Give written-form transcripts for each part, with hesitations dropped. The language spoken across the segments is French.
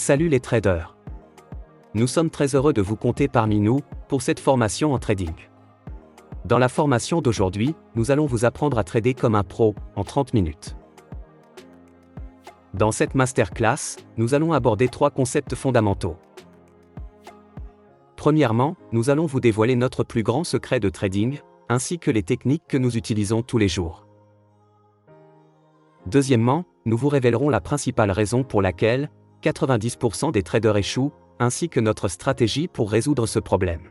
Salut les traders. Nous sommes très heureux de vous compter parmi nous pour cette formation en trading. Dans la formation d'aujourd'hui, nous allons vous apprendre à trader comme un pro en 30 minutes. Dans cette masterclass, nous allons aborder 3 concepts fondamentaux. Premièrement, nous allons vous dévoiler notre plus grand secret de trading, ainsi que les techniques que nous utilisons tous les jours. Deuxièmement, nous vous révélerons la principale raison pour laquelle 90% des traders échouent, ainsi que notre stratégie pour résoudre ce problème.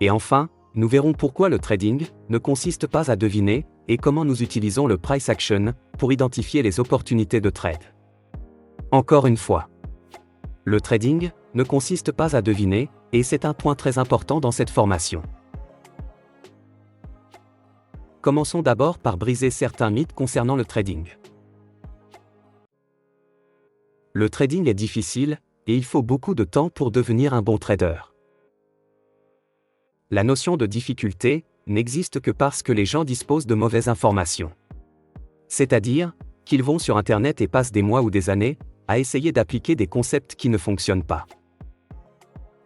Et enfin, nous verrons pourquoi le trading ne consiste pas à deviner et comment nous utilisons le price action pour identifier les opportunités de trade. Encore une fois, le trading ne consiste pas à deviner, et c'est un point très important dans cette formation. Commençons d'abord par briser certains mythes concernant le trading. Le trading est difficile, et il faut beaucoup de temps pour devenir un bon trader. La notion de difficulté n'existe que parce que les gens disposent de mauvaises informations. C'est-à-dire, qu'ils vont sur Internet et passent des mois ou des années à essayer d'appliquer des concepts qui ne fonctionnent pas.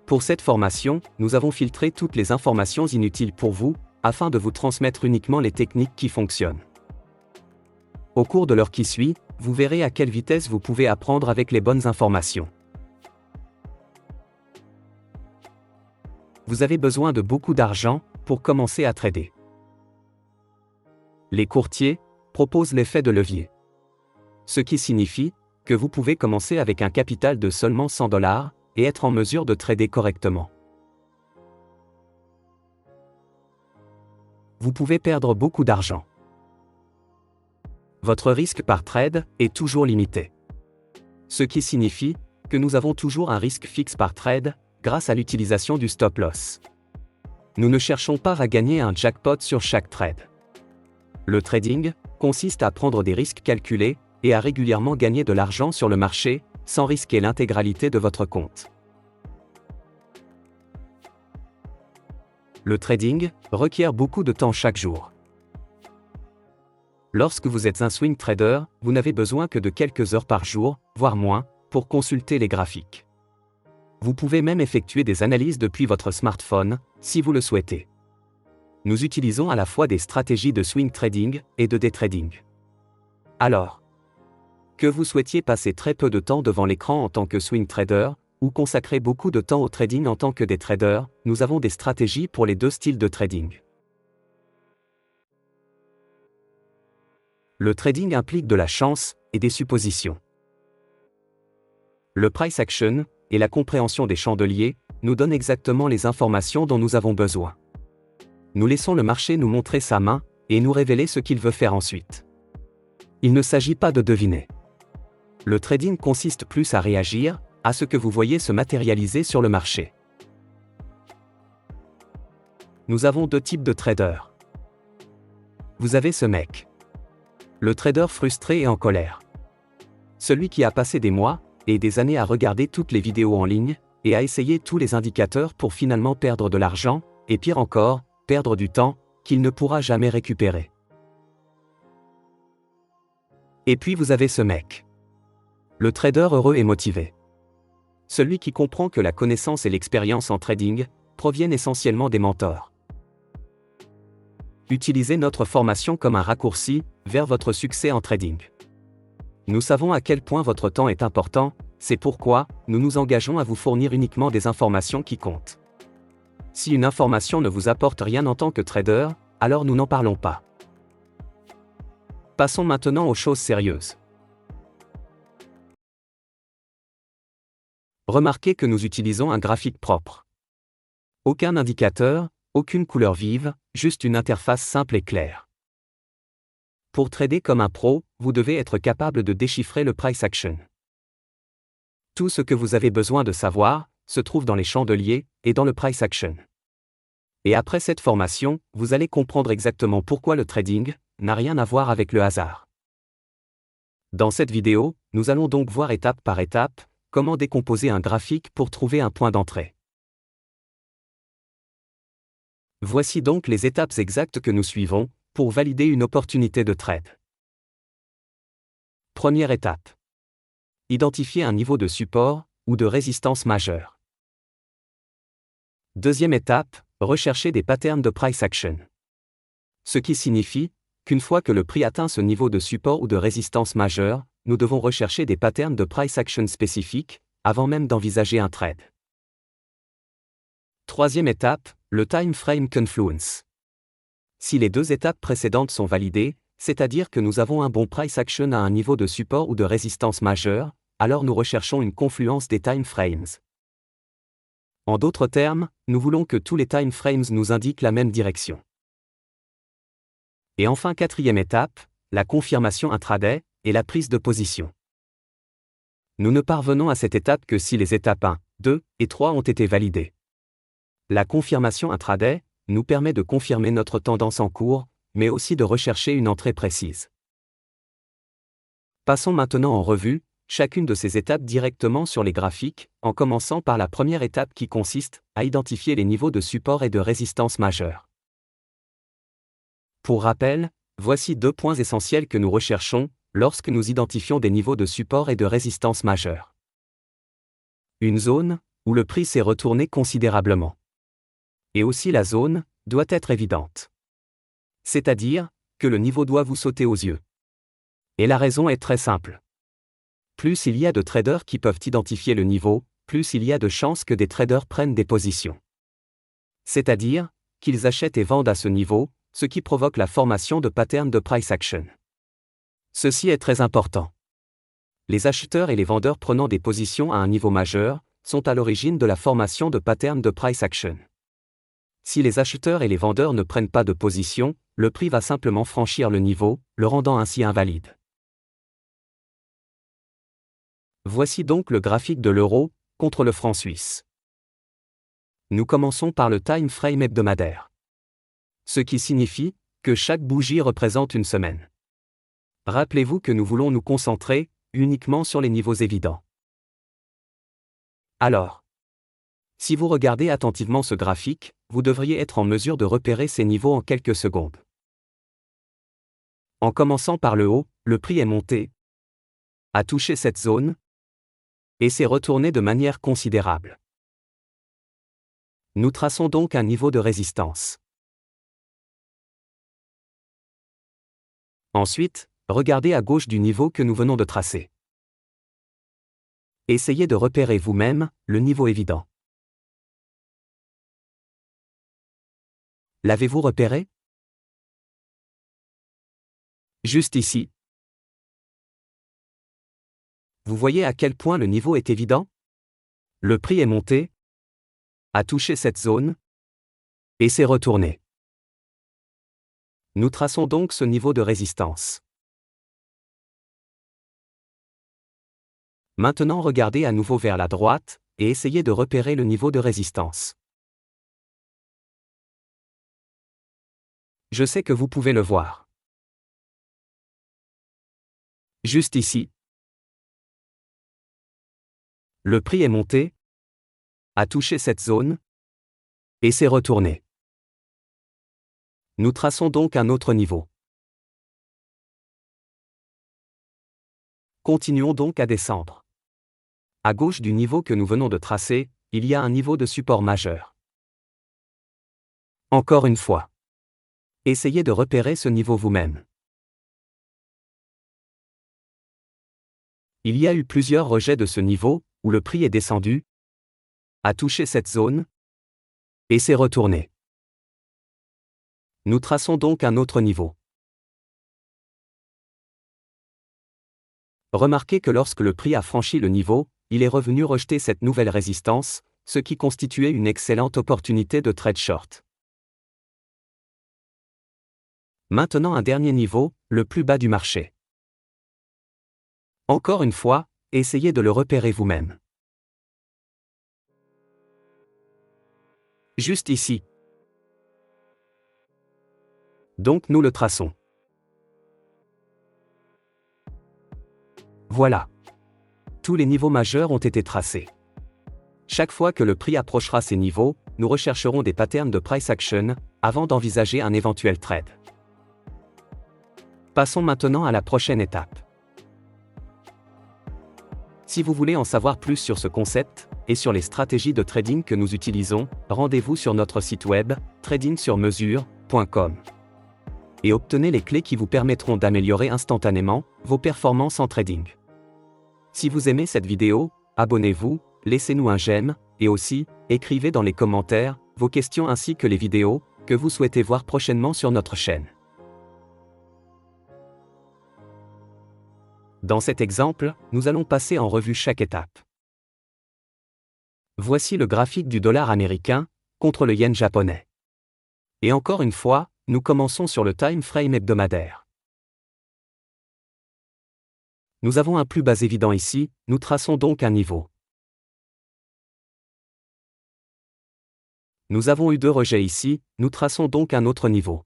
Pour cette formation, nous avons filtré toutes les informations inutiles pour vous, afin de vous transmettre uniquement les techniques qui fonctionnent. Au cours de l'heure qui suit, vous verrez à quelle vitesse vous pouvez apprendre avec les bonnes informations. Vous avez besoin de beaucoup d'argent pour commencer à trader. Les courtiers proposent l'effet de levier. Ce qui signifie que vous pouvez commencer avec un capital de seulement $100 et être en mesure de trader correctement. Vous pouvez perdre beaucoup d'argent. Votre risque par trade est toujours limité. Ce qui signifie que nous avons toujours un risque fixe par trade grâce à l'utilisation du stop loss. Nous ne cherchons pas à gagner un jackpot sur chaque trade. Le trading consiste à prendre des risques calculés et à régulièrement gagner de l'argent sur le marché sans risquer l'intégralité de votre compte. Le trading requiert beaucoup de temps chaque jour. Lorsque vous êtes un swing trader, vous n'avez besoin que de quelques heures par jour, voire moins, pour consulter les graphiques. Vous pouvez même effectuer des analyses depuis votre smartphone, si vous le souhaitez. Nous utilisons à la fois des stratégies de swing trading et de day trading. Alors, que vous souhaitiez passer très peu de temps devant l'écran en tant que swing trader, ou consacrer beaucoup de temps au trading en tant que day trader, nous avons des stratégies pour les deux styles de trading. Le trading implique de la chance et des suppositions. Le price action et la compréhension des chandeliers nous donnent exactement les informations dont nous avons besoin. Nous laissons le marché nous montrer sa main et nous révéler ce qu'il veut faire ensuite. Il ne s'agit pas de deviner. Le trading consiste plus à réagir à ce que vous voyez se matérialiser sur le marché. Nous avons 2 types de traders. Vous avez ce mec. Le trader frustré et en colère. Celui qui a passé des mois et des années à regarder toutes les vidéos en ligne et à essayer tous les indicateurs pour finalement perdre de l'argent, et pire encore, perdre du temps qu'il ne pourra jamais récupérer. Et puis vous avez ce mec. Le trader heureux et motivé. Celui qui comprend que la connaissance et l'expérience en trading proviennent essentiellement des mentors. Utilisez notre formation comme un raccourci vers votre succès en trading. Nous savons à quel point votre temps est important, c'est pourquoi nous nous engageons à vous fournir uniquement des informations qui comptent. Si une information ne vous apporte rien en tant que trader, alors nous n'en parlons pas. Passons maintenant aux choses sérieuses. Remarquez que nous utilisons un graphique propre. Aucun indicateur, aucune couleur vive, juste une interface simple et claire. Pour trader comme un pro, vous devez être capable de déchiffrer le price action. Tout ce que vous avez besoin de savoir se trouve dans les chandeliers et dans le price action. Et après cette formation, vous allez comprendre exactement pourquoi le trading n'a rien à voir avec le hasard. Dans cette vidéo, nous allons donc voir étape par étape comment décomposer un graphique pour trouver un point d'entrée. Voici donc les étapes exactes que nous suivons pour valider une opportunité de trade. Première étape. identifier un niveau de support ou de résistance majeure. Deuxième étape, rechercher des patterns de price action. Ce qui signifie qu'une fois que le prix atteint ce niveau de support ou de résistance majeure, nous devons rechercher des patterns de price action spécifiques, avant même d'envisager un trade. Troisième étape, le time frame confluence. Si les deux étapes précédentes sont validées, c'est-à-dire que nous avons un bon price action à un niveau de support ou de résistance majeure, alors nous recherchons une confluence des time frames. En d'autres termes, nous voulons que tous les time frames nous indiquent la même direction. Et enfin, quatrième étape, la confirmation intraday et la prise de position. Nous ne parvenons à cette étape que si les étapes 1, 2 et 3 ont été validées. La confirmation intraday nous permet de confirmer notre tendance en cours, mais aussi de rechercher une entrée précise. Passons maintenant en revue chacune de ces étapes directement sur les graphiques, en commençant par la première étape qui consiste à identifier les niveaux de support et de résistance majeure. Pour rappel, voici deux points essentiels que nous recherchons lorsque nous identifions des niveaux de support et de résistance majeure. Une zone où le prix s'est retourné considérablement. Et aussi la zone doit être évidente. C'est-à-dire que le niveau doit vous sauter aux yeux. Et la raison est très simple. Plus il y a de traders qui peuvent identifier le niveau, plus il y a de chances que des traders prennent des positions. C'est-à-dire qu'ils achètent et vendent à ce niveau, ce qui provoque la formation de patterns de price action. Ceci est très important. Les acheteurs et les vendeurs prenant des positions à un niveau majeur sont à l'origine de la formation de patterns de price action. Si les acheteurs et les vendeurs ne prennent pas de position, le prix va simplement franchir le niveau, le rendant ainsi invalide. Voici donc le graphique de l'euro contre le franc suisse. Nous commençons par le time frame hebdomadaire. Ce qui signifie que chaque bougie représente une semaine. Rappelez-vous que nous voulons nous concentrer uniquement sur les niveaux évidents. Alors, si vous regardez attentivement ce graphique, vous devriez être en mesure de repérer ces niveaux en quelques secondes. En commençant par le haut, le prix est monté, a touché cette zone, et s'est retourné de manière considérable. Nous traçons donc un niveau de résistance. Ensuite, regardez à gauche du niveau que nous venons de tracer. Essayez de repérer vous-même le niveau évident. L'avez-vous repéré? Juste ici. Vous voyez à quel point le niveau est évident? Le prix est monté, a touché cette zone, et s'est retourné. Nous traçons donc ce niveau de résistance. Maintenant regardez à nouveau vers la droite, et essayez de repérer le niveau de résistance. Je sais que vous pouvez le voir. Juste ici. Le prix est monté, a touché cette zone, et s'est retourné. Nous traçons donc un autre niveau. Continuons donc à descendre. À gauche du niveau que nous venons de tracer, il y a un niveau de support majeur. Encore une fois. Essayez de repérer ce niveau vous-même. Il y a eu plusieurs rejets de ce niveau, où le prix est descendu, a touché cette zone, et s'est retourné. Nous traçons donc un autre niveau. Remarquez que lorsque le prix a franchi le niveau, il est revenu rejeter cette nouvelle résistance, ce qui constituait une excellente opportunité de trade short. Maintenant un dernier niveau, le plus bas du marché. Encore une fois, essayez de le repérer vous-même. Juste ici. Donc nous le traçons. Voilà. Tous les niveaux majeurs ont été tracés. Chaque fois que le prix approchera ces niveaux, nous rechercherons des patterns de price action, avant d'envisager un éventuel trade. Passons maintenant à la prochaine étape. Si vous voulez en savoir plus sur ce concept, et sur les stratégies de trading que nous utilisons, rendez-vous sur notre site web, tradingsurmesure.com. Et obtenez les clés qui vous permettront d'améliorer instantanément vos performances en trading. Si vous aimez cette vidéo, abonnez-vous, laissez-nous un j'aime, et aussi, écrivez dans les commentaires vos questions ainsi que les vidéos que vous souhaitez voir prochainement sur notre chaîne. Dans cet exemple, nous allons passer en revue chaque étape. Voici le graphique du dollar américain contre le yen japonais. Et encore une fois, nous commençons sur le time frame hebdomadaire. Nous avons un plus bas évident ici, nous traçons donc un niveau. Nous avons eu deux rejets ici, nous traçons donc un autre niveau.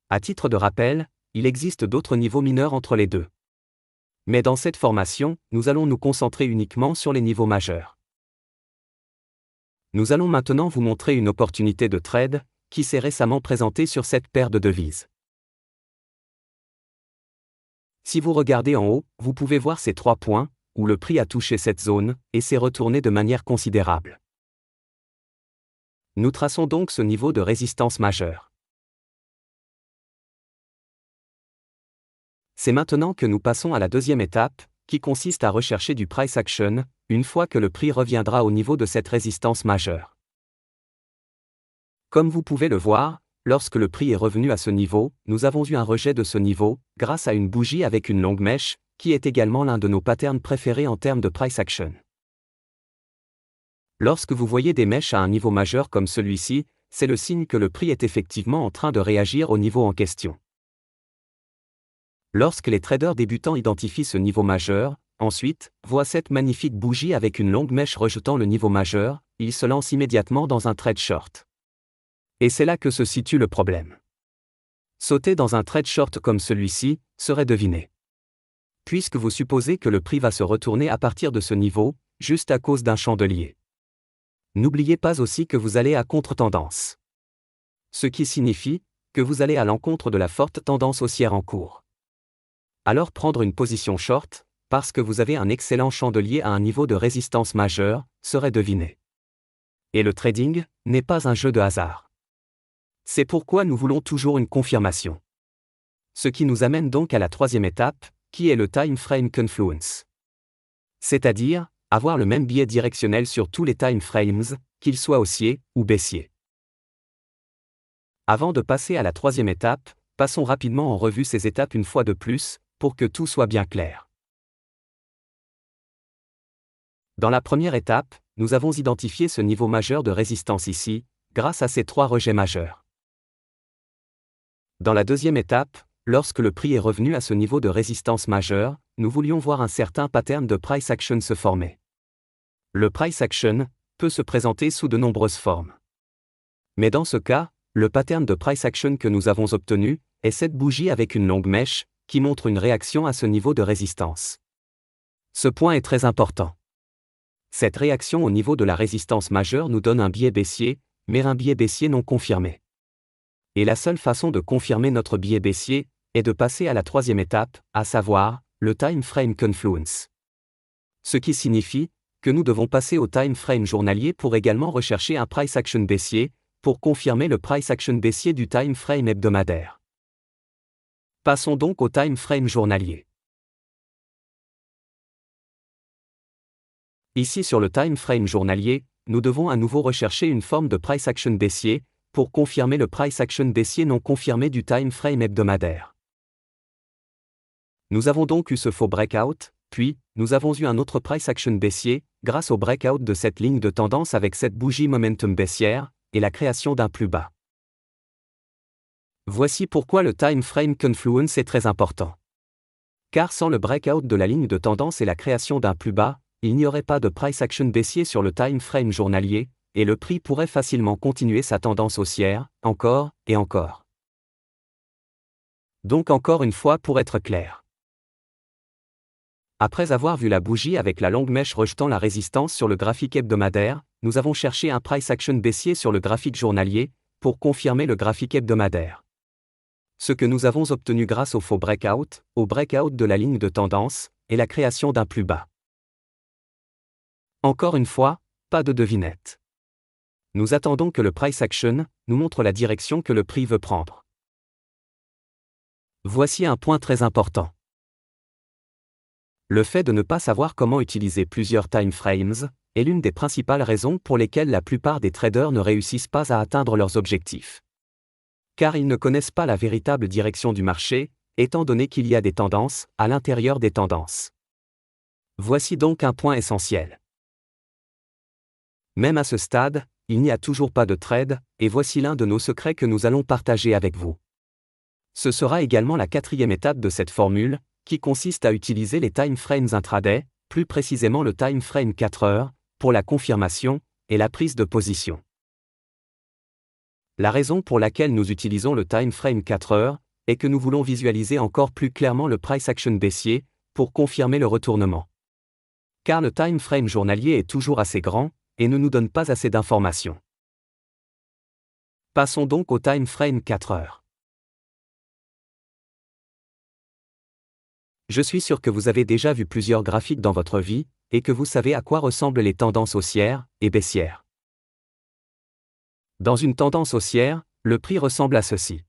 À titre de rappel, il existe d'autres niveaux mineurs entre les deux. Mais dans cette formation, nous allons nous concentrer uniquement sur les niveaux majeurs. Nous allons maintenant vous montrer une opportunité de trade qui s'est récemment présentée sur cette paire de devises. Si vous regardez en haut, vous pouvez voir ces 3 points, où le prix a touché cette zone et s'est retourné de manière considérable. Nous traçons donc ce niveau de résistance majeure. C'est maintenant que nous passons à la deuxième étape, qui consiste à rechercher du price action, une fois que le prix reviendra au niveau de cette résistance majeure. Comme vous pouvez le voir, lorsque le prix est revenu à ce niveau, nous avons eu un rejet de ce niveau, grâce à une bougie avec une longue mèche, qui est également l'un de nos patterns préférés en termes de price action. Lorsque vous voyez des mèches à un niveau majeur comme celui-ci, c'est le signe que le prix est effectivement en train de réagir au niveau en question. Lorsque les traders débutants identifient ce niveau majeur, ensuite, voient cette magnifique bougie avec une longue mèche rejetant le niveau majeur, ils se lancent immédiatement dans un trade short. Et c'est là que se situe le problème. Sauter dans un trade short comme celui-ci serait deviner. Puisque vous supposez que le prix va se retourner à partir de ce niveau, juste à cause d'un chandelier. N'oubliez pas aussi que vous allez à contre-tendance. Ce qui signifie que vous allez à l'encontre de la forte tendance haussière en cours. Alors prendre une position short, parce que vous avez un excellent chandelier à un niveau de résistance majeure, serait deviner. Et le trading n'est pas un jeu de hasard. C'est pourquoi nous voulons toujours une confirmation. Ce qui nous amène donc à la troisième étape, qui est le time frame confluence. C'est-à-dire, avoir le même biais directionnel sur tous les time frames, qu'ils soient haussiers ou baissiers. Avant de passer à la troisième étape, passons rapidement en revue ces étapes une fois de plus, pour que tout soit bien clair. Dans la première étape, nous avons identifié ce niveau majeur de résistance ici, grâce à ces 3 rejets majeurs. Dans la deuxième étape, lorsque le prix est revenu à ce niveau de résistance majeure, nous voulions voir un certain pattern de price action se former. Le price action peut se présenter sous de nombreuses formes. Mais dans ce cas, le pattern de price action que nous avons obtenu est cette bougie avec une longue mèche, qui montre une réaction à ce niveau de résistance. Ce point est très important. Cette réaction au niveau de la résistance majeure nous donne un biais baissier, mais un biais baissier non confirmé. Et la seule façon de confirmer notre biais baissier est de passer à la troisième étape, à savoir, le time frame confluence. Ce qui signifie que nous devons passer au time frame journalier pour également rechercher un price action baissier, pour confirmer le price action baissier du time frame hebdomadaire. Passons donc au time frame journalier. Ici sur le time frame journalier, nous devons à nouveau rechercher une forme de price action baissier, pour confirmer le price action baissier non confirmé du time frame hebdomadaire. Nous avons donc eu ce faux breakout, puis, nous avons eu un autre price action baissier, grâce au breakout de cette ligne de tendance avec cette bougie momentum baissière, et la création d'un plus bas. Voici pourquoi le time frame confluence est très important. Car sans le breakout de la ligne de tendance et la création d'un plus bas, il n'y aurait pas de price action baissier sur le time frame journalier, et le prix pourrait facilement continuer sa tendance haussière, encore et encore. Donc encore une fois pour être clair. Après avoir vu la bougie avec la longue mèche rejetant la résistance sur le graphique hebdomadaire, nous avons cherché un price action baissier sur le graphique journalier, pour confirmer le graphique hebdomadaire. Ce que nous avons obtenu grâce au faux breakout, au breakout de la ligne de tendance, et la création d'un plus bas. Encore une fois, pas de devinette. Nous attendons que le price action nous montre la direction que le prix veut prendre. Voici un point très important. Le fait de ne pas savoir comment utiliser plusieurs time frames est l'une des principales raisons pour lesquelles la plupart des traders ne réussissent pas à atteindre leurs objectifs. Car ils ne connaissent pas la véritable direction du marché, étant donné qu'il y a des tendances à l'intérieur des tendances. Voici donc un point essentiel. Même à ce stade, il n'y a toujours pas de trade, et voici l'un de nos secrets que nous allons partager avec vous. Ce sera également la quatrième étape de cette formule, qui consiste à utiliser les time frames intraday, plus précisément le time frame 4 heures, pour la confirmation et la prise de position. La raison pour laquelle nous utilisons le time frame 4 heures est que nous voulons visualiser encore plus clairement le price action baissier pour confirmer le retournement. Car le time frame journalier est toujours assez grand et ne nous donne pas assez d'informations. Passons donc au time frame 4 heures. Je suis sûr que vous avez déjà vu plusieurs graphiques dans votre vie et que vous savez à quoi ressemblent les tendances haussières et baissières. Dans une tendance haussière, le prix ressemble à ceci.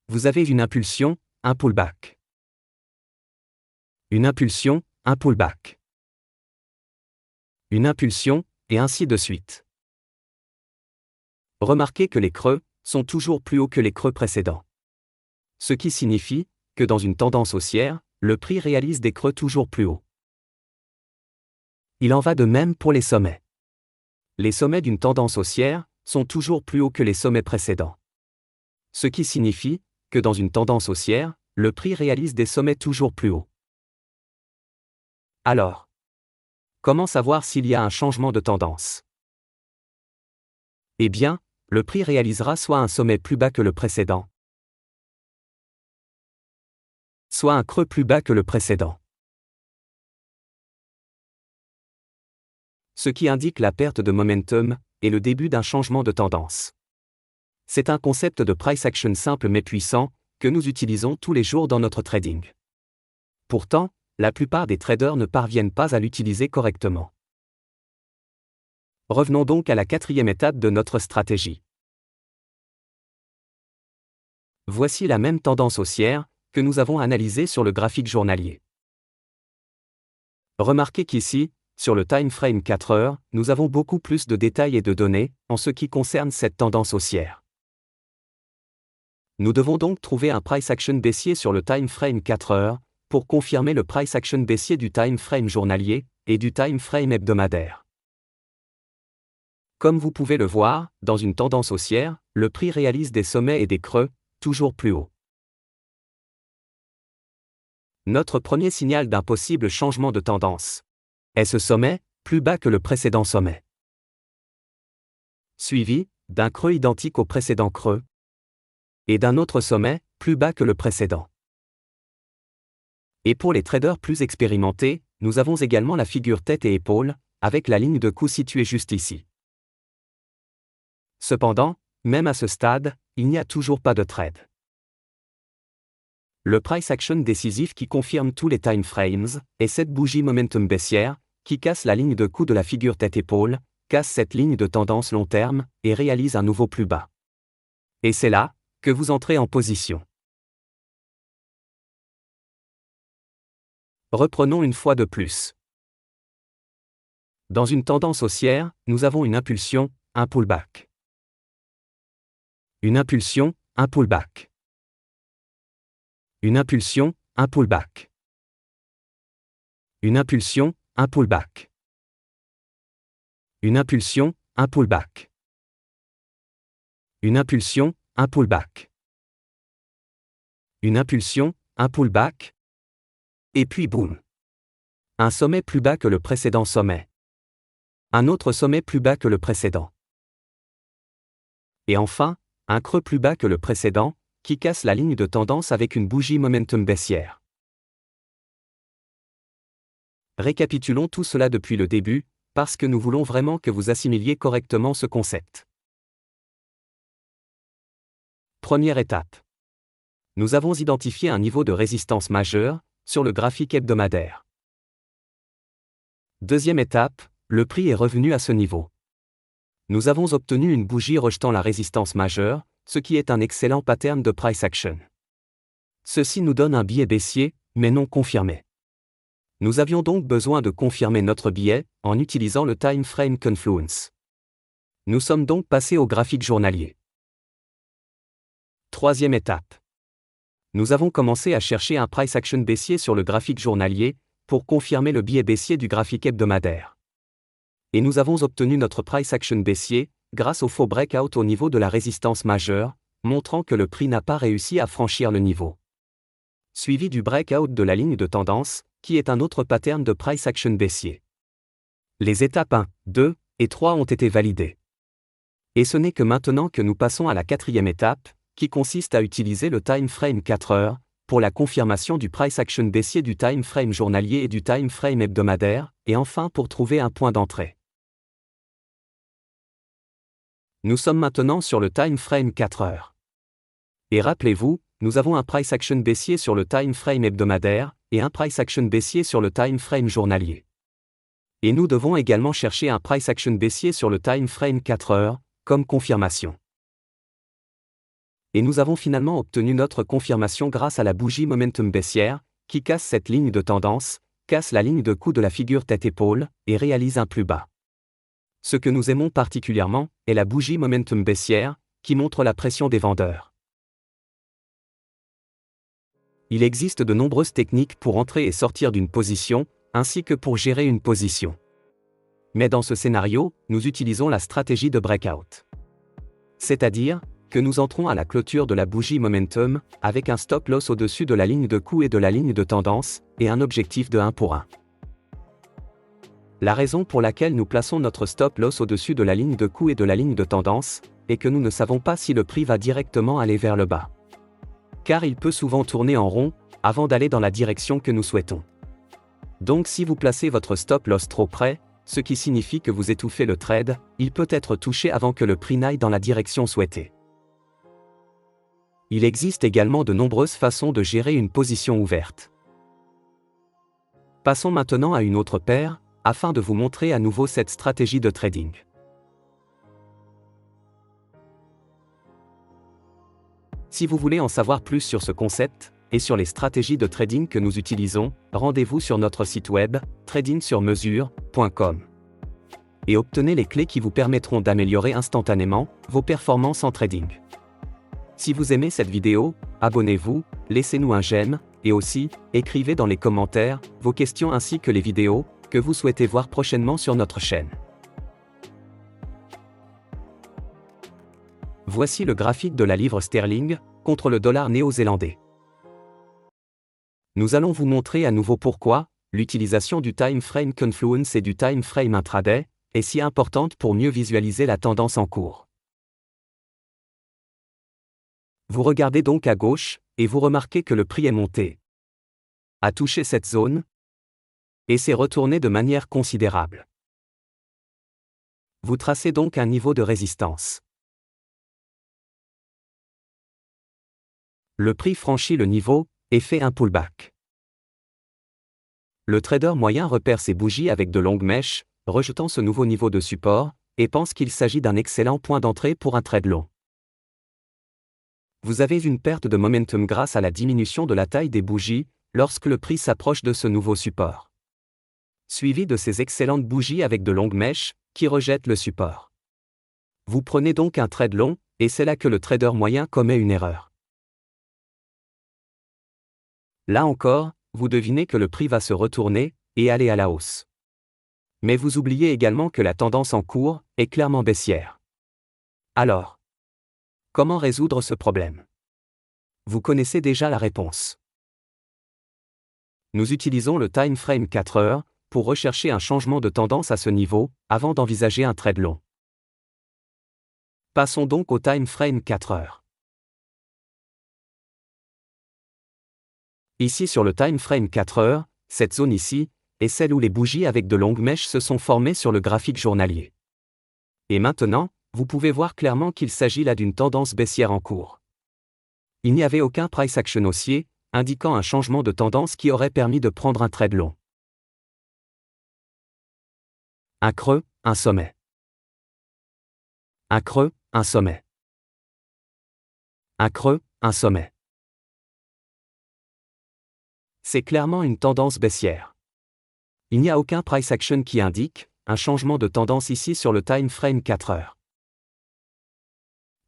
Vous avez une impulsion, un pullback. Une impulsion, un pullback. Une impulsion, et ainsi de suite. Remarquez que les creux sont toujours plus hauts que les creux précédents. Ce qui signifie que dans une tendance haussière, le prix réalise des creux toujours plus hauts. Il en va de même pour les sommets. Les sommets d'une tendance haussière sont toujours plus hauts que les sommets précédents. Ce qui signifie que dans une tendance haussière, le prix réalise des sommets toujours plus hauts. Alors, comment savoir s'il y a un changement de tendance? Eh bien, le prix réalisera soit un sommet plus bas que le précédent, soit un creux plus bas que le précédent. Ce qui indique la perte de momentum et le début d'un changement de tendance. C'est un concept de price action simple mais puissant que nous utilisons tous les jours dans notre trading. Pourtant, la plupart des traders ne parviennent pas à l'utiliser correctement. Revenons donc à la quatrième étape de notre stratégie. Voici la même tendance haussière que nous avons analysée sur le graphique journalier. Remarquez qu'ici, sur le time frame 4 heures, nous avons beaucoup plus de détails et de données en ce qui concerne cette tendance haussière. Nous devons donc trouver un price action baissier sur le time frame 4 heures pour confirmer le price action baissier du time frame journalier et du time frame hebdomadaire. Comme vous pouvez le voir, dans une tendance haussière, le prix réalise des sommets et des creux toujours plus hauts. Notre premier signal d'un possible changement de tendance est ce sommet, plus bas que le précédent sommet. Suivi d'un creux identique au précédent creux, et d'un autre sommet, plus bas que le précédent. Et pour les traders plus expérimentés, nous avons également la figure tête et épaule, avec la ligne de coup située juste ici. Cependant, même à ce stade, il n'y a toujours pas de trade. Le price action décisif qui confirme tous les time frames est cette bougie momentum baissière, qui casse la ligne de coup de la figure tête-épaule, casse cette ligne de tendance long terme, et réalise un nouveau plus bas. Et c'est là que vous entrez en position. Reprenons une fois de plus. Dans une tendance haussière, nous avons une impulsion, un pullback. Une impulsion, un pullback. Une impulsion, un pullback. Une impulsion, un pullback. Une impulsion, un pullback. Une impulsion, un pullback. Une impulsion, un pullback. Et puis boum. Un sommet plus bas que le précédent sommet. Un autre sommet plus bas que le précédent. Et enfin, un creux plus bas que le précédent, qui casse la ligne de tendance avec une bougie momentum baissière. Récapitulons tout cela depuis le début, parce que nous voulons vraiment que vous assimiliez correctement ce concept. Première étape. Nous avons identifié un niveau de résistance majeur sur le graphique hebdomadaire. Deuxième étape, le prix est revenu à ce niveau. Nous avons obtenu une bougie rejetant la résistance majeure, ce qui est un excellent pattern de price action. Ceci nous donne un biais baissier, mais non confirmé. Nous avions donc besoin de confirmer notre biais en utilisant le Time Frame Confluence. Nous sommes donc passés au graphique journalier. Troisième étape. Nous avons commencé à chercher un price action baissier sur le graphique journalier pour confirmer le biais baissier du graphique hebdomadaire. Et nous avons obtenu notre price action baissier grâce au faux breakout au niveau de la résistance majeure, montrant que le prix n'a pas réussi à franchir le niveau. Suivi du breakout de la ligne de tendance, qui est un autre pattern de price action baissier. Les étapes 1, 2 et 3 ont été validées. Et ce n'est que maintenant que nous passons à la quatrième étape, qui consiste à utiliser le time frame 4 heures, pour la confirmation du price action baissier du time frame journalier et du time frame hebdomadaire, et enfin pour trouver un point d'entrée. Nous sommes maintenant sur le time frame 4 heures. Et rappelez-vous, nous avons un price action baissier sur le time frame hebdomadaire, et un price action baissier sur le time frame journalier. Et nous devons également chercher un price action baissier sur le time frame 4 heures, comme confirmation. Et nous avons finalement obtenu notre confirmation grâce à la bougie momentum baissière, qui casse cette ligne de tendance, casse la ligne de coup de la figure tête-épaule, et réalise un plus bas. Ce que nous aimons particulièrement est la bougie momentum baissière, qui montre la pression des vendeurs. Il existe de nombreuses techniques pour entrer et sortir d'une position, ainsi que pour gérer une position. Mais dans ce scénario, nous utilisons la stratégie de breakout. C'est-à-dire que nous entrons à la clôture de la bougie momentum, avec un stop loss au-dessus de la ligne de coup et de la ligne de tendance, et un objectif de 1 pour 1. La raison pour laquelle nous plaçons notre stop loss au-dessus de la ligne de coup et de la ligne de tendance, est que nous ne savons pas si le prix va directement aller vers le bas. Car il peut souvent tourner en rond, avant d'aller dans la direction que nous souhaitons. Donc si vous placez votre stop loss trop près, ce qui signifie que vous étouffez le trade, il peut être touché avant que le prix n'aille dans la direction souhaitée. Il existe également de nombreuses façons de gérer une position ouverte. Passons maintenant à une autre paire, afin de vous montrer à nouveau cette stratégie de trading. Si vous voulez en savoir plus sur ce concept, et sur les stratégies de trading que nous utilisons, rendez-vous sur notre site web, tradingsurmesure.com. Et obtenez les clés qui vous permettront d'améliorer instantanément vos performances en trading. Si vous aimez cette vidéo, abonnez-vous, laissez-nous un j'aime, et aussi, écrivez dans les commentaires vos questions ainsi que les vidéos que vous souhaitez voir prochainement sur notre chaîne. Voici le graphique de la livre sterling contre le dollar néo-zélandais. Nous allons vous montrer à nouveau pourquoi l'utilisation du time frame confluence et du time frame intraday est si importante pour mieux visualiser la tendance en cours. Vous regardez donc à gauche et vous remarquez que le prix est monté, a touché cette zone et s'est retourné de manière considérable. Vous tracez donc un niveau de résistance. Le prix franchit le niveau et fait un pullback. Le trader moyen repère ses bougies avec de longues mèches, rejetant ce nouveau niveau de support, et pense qu'il s'agit d'un excellent point d'entrée pour un trade long. Vous avez une perte de momentum grâce à la diminution de la taille des bougies, lorsque le prix s'approche de ce nouveau support. Suivi de ces excellentes bougies avec de longues mèches, qui rejettent le support. Vous prenez donc un trade long, et c'est là que le trader moyen commet une erreur. Là encore, vous devinez que le prix va se retourner, et aller à la hausse. Mais vous oubliez également que la tendance en cours est clairement baissière. Alors, comment résoudre ce problème? Vous connaissez déjà la réponse. Nous utilisons le time frame 4 heures pour rechercher un changement de tendance à ce niveau, avant d'envisager un trade long. Passons donc au time frame 4 heures. Ici sur le time frame 4 heures, cette zone ici, est celle où les bougies avec de longues mèches se sont formées sur le graphique journalier. Et maintenant, vous pouvez voir clairement qu'il s'agit là d'une tendance baissière en cours. Il n'y avait aucun price action haussier, indiquant un changement de tendance qui aurait permis de prendre un trade long. Un creux, un sommet. Un creux, un sommet. Un creux, un sommet. C'est clairement une tendance baissière. Il n'y a aucun price action qui indique un changement de tendance ici sur le time frame 4 heures.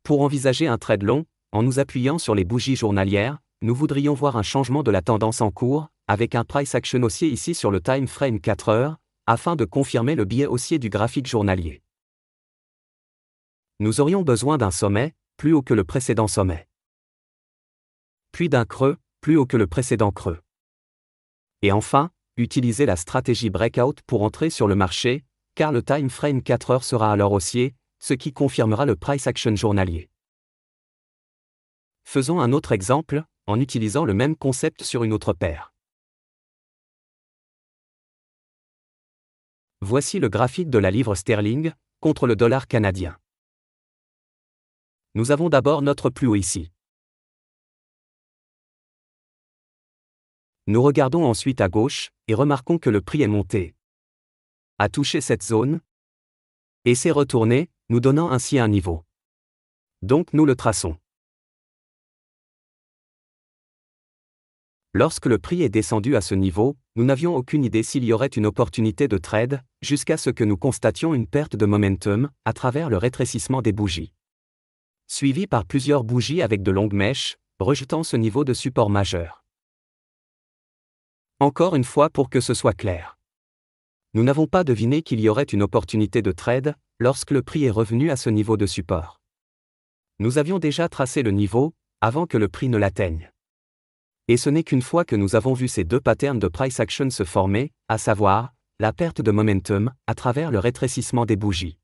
Pour envisager un trade long, en nous appuyant sur les bougies journalières, nous voudrions voir un changement de la tendance en cours, avec un price action haussier ici sur le time frame 4 heures, afin de confirmer le biais haussier du graphique journalier. Nous aurions besoin d'un sommet, plus haut que le précédent sommet. Puis d'un creux, plus haut que le précédent creux. Et enfin, utiliser la stratégie breakout pour entrer sur le marché, car le time frame 4 heures sera alors haussier, ce qui confirmera le price action journalier. Faisons un autre exemple, en utilisant le même concept sur une autre paire. Voici le graphique de la livre sterling, contre le dollar canadien. Nous avons d'abord notre plus haut ici. Nous regardons ensuite à gauche, et remarquons que le prix est monté, a touché cette zone, et s'est retourné, nous donnant ainsi un niveau. Donc nous le traçons. Lorsque le prix est descendu à ce niveau, nous n'avions aucune idée s'il y aurait une opportunité de trade, jusqu'à ce que nous constations une perte de momentum, à travers le rétrécissement des bougies. Suivi par plusieurs bougies avec de longues mèches, rejetant ce niveau de support majeur. Encore une fois pour que ce soit clair. Nous n'avons pas deviné qu'il y aurait une opportunité de trade, lorsque le prix est revenu à ce niveau de support. Nous avions déjà tracé le niveau, avant que le prix ne l'atteigne. Et ce n'est qu'une fois que nous avons vu ces deux patterns de price action se former, à savoir, la perte de momentum, à travers le rétrécissement des bougies.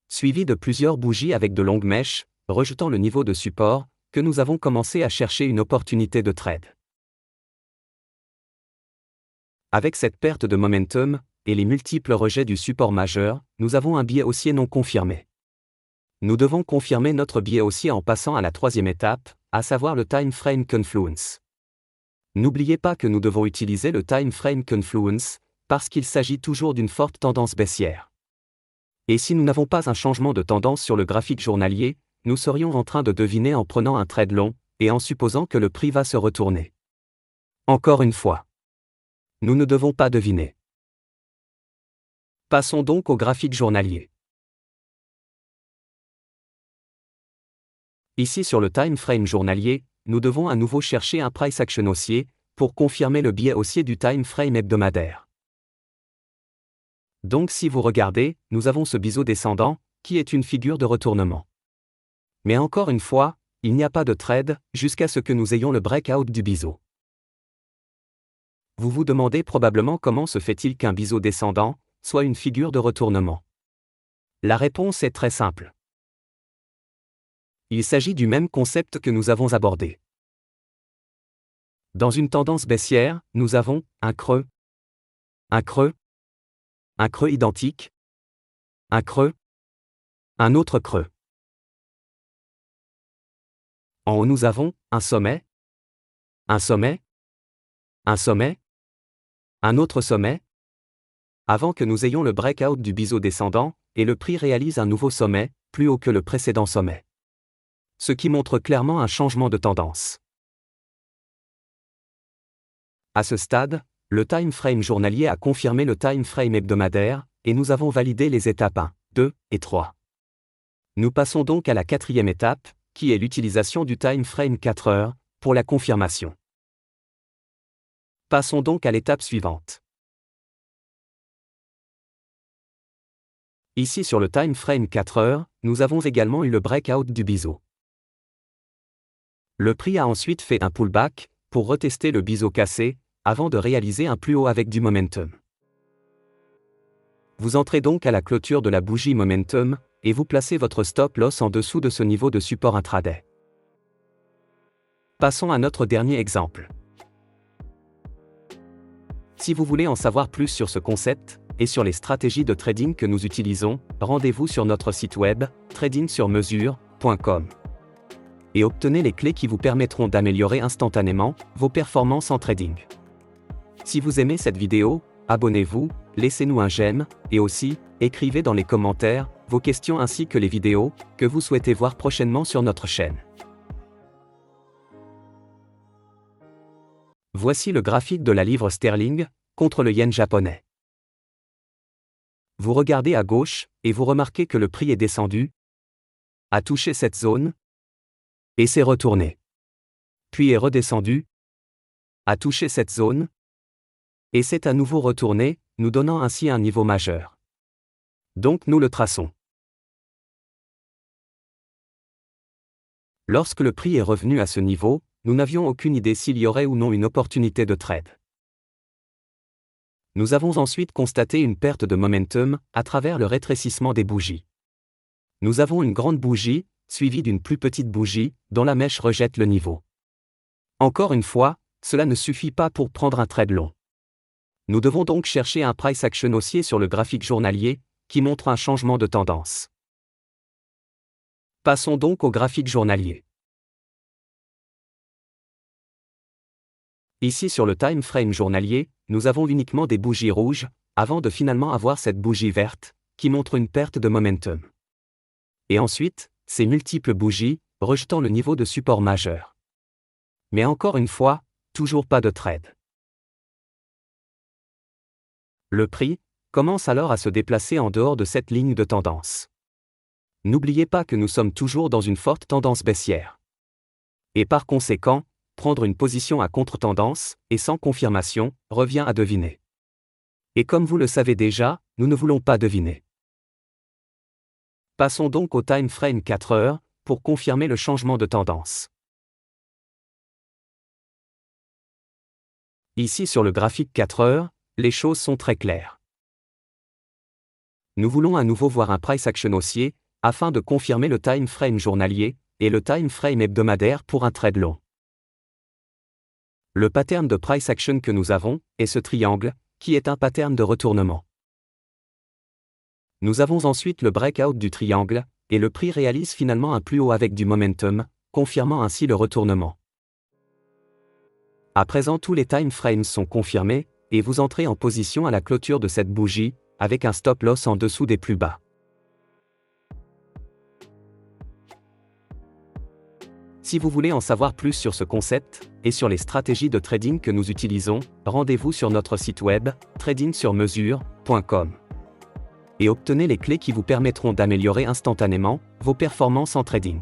Suivi de plusieurs bougies avec de longues mèches, rejetant le niveau de support, que nous avons commencé à chercher une opportunité de trade. Avec cette perte de momentum, et les multiples rejets du support majeur, nous avons un biais haussier non confirmé. Nous devons confirmer notre biais haussier en passant à la troisième étape, à savoir le time frame confluence. N'oubliez pas que nous devons utiliser le time frame confluence, parce qu'il s'agit toujours d'une forte tendance baissière. Et si nous n'avons pas un changement de tendance sur le graphique journalier, nous serions en train de deviner en prenant un trade long, et en supposant que le prix va se retourner. Encore une fois. Nous ne devons pas deviner. Passons donc au graphique journalier. Ici sur le time frame journalier, nous devons à nouveau chercher un price action haussier, pour confirmer le biais haussier du time frame hebdomadaire. Donc si vous regardez, nous avons ce biseau descendant, qui est une figure de retournement. Mais encore une fois, il n'y a pas de trade, jusqu'à ce que nous ayons le breakout du biseau. Vous vous demandez probablement comment se fait-il qu'un biseau descendant soit une figure de retournement. La réponse est très simple. Il s'agit du même concept que nous avons abordé. Dans une tendance baissière, nous avons un creux, un creux, un creux identique, un creux, un autre creux. En haut nous avons un sommet, un sommet, un sommet, un autre sommet, avant que nous ayons le breakout du biseau descendant, et le prix réalise un nouveau sommet, plus haut que le précédent sommet. Ce qui montre clairement un changement de tendance. À ce stade, le time frame journalier a confirmé le time frame hebdomadaire, et nous avons validé les étapes 1, 2 et 3. Nous passons donc à la quatrième étape, qui est l'utilisation du time frame 4 heures, pour la confirmation. Passons donc à l'étape suivante. Ici sur le time frame 4 heures, nous avons également eu le breakout du biseau. Le prix a ensuite fait un pullback, pour retester le biseau cassé, avant de réaliser un plus haut avec du momentum. Vous entrez donc à la clôture de la bougie momentum, et vous placez votre stop loss en dessous de ce niveau de support intraday. Passons à notre dernier exemple. Si vous voulez en savoir plus sur ce concept, et sur les stratégies de trading que nous utilisons, rendez-vous sur notre site web, tradingsurmesure.com. et obtenez les clés qui vous permettront d'améliorer instantanément vos performances en trading. Si vous aimez cette vidéo, abonnez-vous, laissez-nous un j'aime, et aussi, écrivez dans les commentaires vos questions ainsi que les vidéos que vous souhaitez voir prochainement sur notre chaîne. Voici le graphique de la livre sterling contre le yen japonais. Vous regardez à gauche et vous remarquez que le prix est descendu, a touché cette zone, et s'est retourné. Puis est redescendu, a touché cette zone, et s'est à nouveau retourné, nous donnant ainsi un niveau majeur. Donc nous le traçons. Lorsque le prix est revenu à ce niveau, nous n'avions aucune idée s'il y aurait ou non une opportunité de trade. Nous avons ensuite constaté une perte de momentum à travers le rétrécissement des bougies. Nous avons une grande bougie, suivie d'une plus petite bougie, dont la mèche rejette le niveau. Encore une fois, cela ne suffit pas pour prendre un trade long. Nous devons donc chercher un price action haussier sur le graphique journalier, qui montre un changement de tendance. Passons donc au graphique journalier. Ici sur le time frame journalier, nous avons uniquement des bougies rouges, avant de finalement avoir cette bougie verte, qui montre une perte de momentum. Et ensuite, ces multiples bougies, rejetant le niveau de support majeur. Mais encore une fois, toujours pas de trade. Le prix commence alors à se déplacer en dehors de cette ligne de tendance. N'oubliez pas que nous sommes toujours dans une forte tendance baissière. Et par conséquent, prendre une position à contre-tendance, et sans confirmation, revient à deviner. Et comme vous le savez déjà, nous ne voulons pas deviner. Passons donc au time frame 4 heures, pour confirmer le changement de tendance. Ici sur le graphique 4 heures, les choses sont très claires. Nous voulons à nouveau voir un price action haussier, afin de confirmer le time frame journalier, et le time frame hebdomadaire pour un trade long. Le pattern de price action que nous avons est ce triangle, qui est un pattern de retournement. Nous avons ensuite le breakout du triangle, et le prix réalise finalement un plus haut avec du momentum, confirmant ainsi le retournement. À présent tous les time frames sont confirmés, et vous entrez en position à la clôture de cette bougie, avec un stop loss en dessous des plus bas. Si vous voulez en savoir plus sur ce concept, et sur les stratégies de trading que nous utilisons, rendez-vous sur notre site web, tradingsurmesure.com. Et obtenez les clés qui vous permettront d'améliorer instantanément vos performances en trading.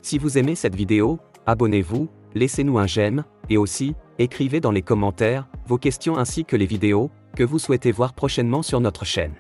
Si vous aimez cette vidéo, abonnez-vous, laissez-nous un j'aime, et aussi, écrivez dans les commentaires vos questions ainsi que les vidéos que vous souhaitez voir prochainement sur notre chaîne.